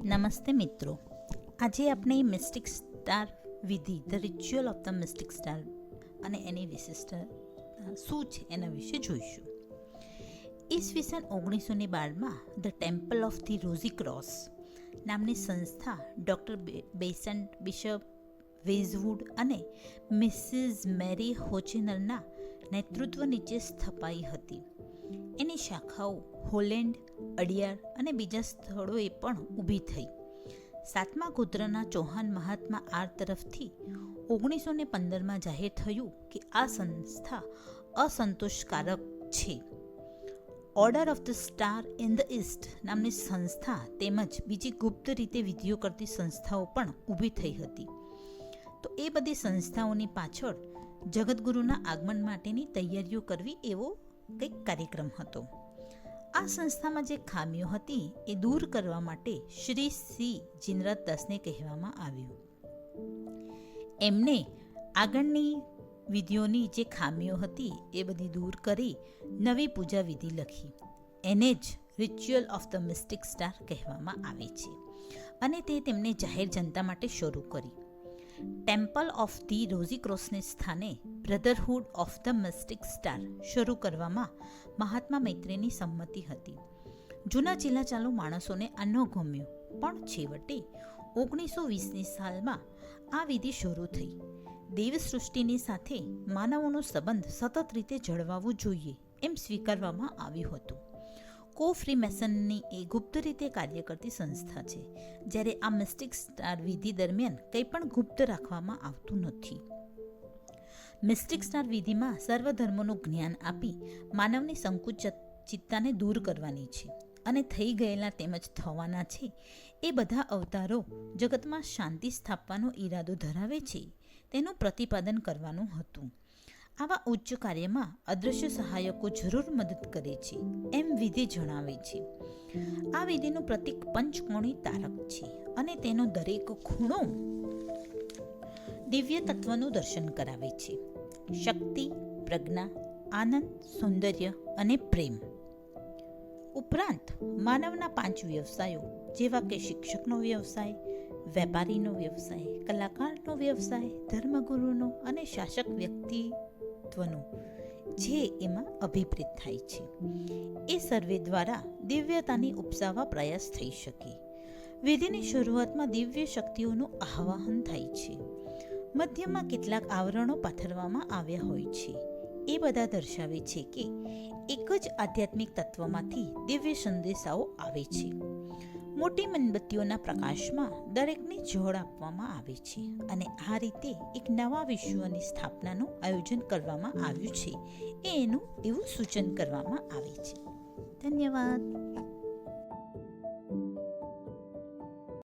નમસ્તે મિત્રો, આજે આપણે મિસ્ટિક સ્ટાર વિધિ the ritual of the mystic star અને એની વિશિષ્ટતા શું છે એના વિશે જોઈશું. ઈસવીસન 1912માં the temple of the rosy cross નામની સંસ્થા ડૉક્ટર બેસન્ટ બિશપ વેઝવુડ અને મિસિસ મેરી હોચિનરના નેતૃત્વ નીચે સ્થપાઈ હતી. એની શાખાઓ હોલેન્ડ, અડિયાર અને બીજા સ્થળોએ પણ ઊભી થઈ. 7મા ગોત્રના ચૌહાન મહાત્મા આર તરફથી 1915માં જાહેર થયું કે આ સંસ્થા અસંતોષકારક છે. Order of the star in the East નામની સંસ્થા તેમજ બીજી ગુપ્ત રીતે વિધિઓ કરતી સંસ્થાઓ પણ ઊભી થઈ હતી. તો એ બધી સંસ્થાઓની પાછળ જગતગુરુના આગમન માટેની તૈયારીઓ કરવી એવો કંઈક કાર્યક્રમ હતો. આ સંસ્થામાં જે ખામીઓ હતી એ દૂર કરવા માટે શ્રી સી જીનરાજદાસને કહેવામાં આવ્યું. એમને આગળની વિધિઓની જે ખામીઓ હતી એ બધી દૂર કરી નવી પૂજા વિધિ લખી. એને જ ritual of the mystic star કહેવામાં આવે છે અને તે તેમને જાહેર જનતા માટે શરૂ કરી. ટેમ્પલ ઓફ ધી રોઝી ક્રોસને સ્થાને Brotherhood of the mystic star શરૂ કરવામાં મહાત્મા મૈત્રેયની સંમતિ હતી. જૂના ચીલાચાલુ માણસોને આ ન ગમ્યું, પણ છેવટે 1920ની સાલમાં આ વિધિ શરૂ થઈ. દેવ સૃષ્ટિની સાથે માનવોનો સંબંધ સતત રીતે જળવાવો જોઈએ એમ સ્વીકારવામાં આવ્યું હતું. ફ્રી મેસનની એ ગુપ્ત રીતે કાર્ય કરતી સંસ્થા છે, જ્યારે આ મિસ્ટિક સ્ટાર વિધિ દરમિયાન કંઈ પણ ગુપ્ત રાખવામાં આવતું નથી. મિસ્ટિક સ્ટાર વિધિમાં સર્વધર્મોનું જ્ઞાન આપી માનવની સંકુચિતતાને દૂર કરવાની છે અને થઈ ગયેલા તેમજ થવાના છે એ બધા અવતારો જગતમાં શાંતિ સ્થાપવાનો ઈરાદો ધરાવે છે તેનું પ્રતિપાદન કરવાનું હતું. આવા ઉચ્ચ કાર્યમાં અદૃશ્ય સહાયકો જરૂર મદદ કરે છે એમ વિધિ જણાવે છે. આ વિધિનું પ્રતીક પંચકોણી તારક છે અને તેનો દરેક ખૂણો દિવ્ય તત્વનું દર્શન કરાવે છે. શક્તિ, પ્રજ્ઞા, આનંદ, સૌંદર્ય અને પ્રેમ ઉપરાંત માનવના 5 વ્યવસાયો જેવા કે શિક્ષકનો વ્યવસાય, વેપારીનો વ્યવસાય, કલાકારનો વ્યવસાય, ધર્મગુરુનો અને શાસક વ્યક્તિત્વનો જે એમાં અભિપ્રેત થાય છે એ સર્વે દ્વારા દિવ્યતાની ઉપસાવવા પ્રયાસ થઈ શકે. વિધિની શરૂઆતમાં દિવ્ય શક્તિઓનું આવાહન થાય છે. મધ્યમાં કેટલાક આવરણો પાથરવામાં આવ્યા હોય છે. એ બધા દર્શાવે છે કે એક જ આધ્યાત્મિક તત્વમાંથી દિવ્ય સંદેશાઓ આવે છે. મોટી મીણબત્તીઓના પ્રકાશમાં દરેકને જોડ આપવામાં આવે છે અને આ રીતે એક નવા વિશ્વની સ્થાપનાનું આયોજન કરવામાં આવ્યું છે એનું એવું સૂચન કરવામાં આવે છે. ધન્યવાદ.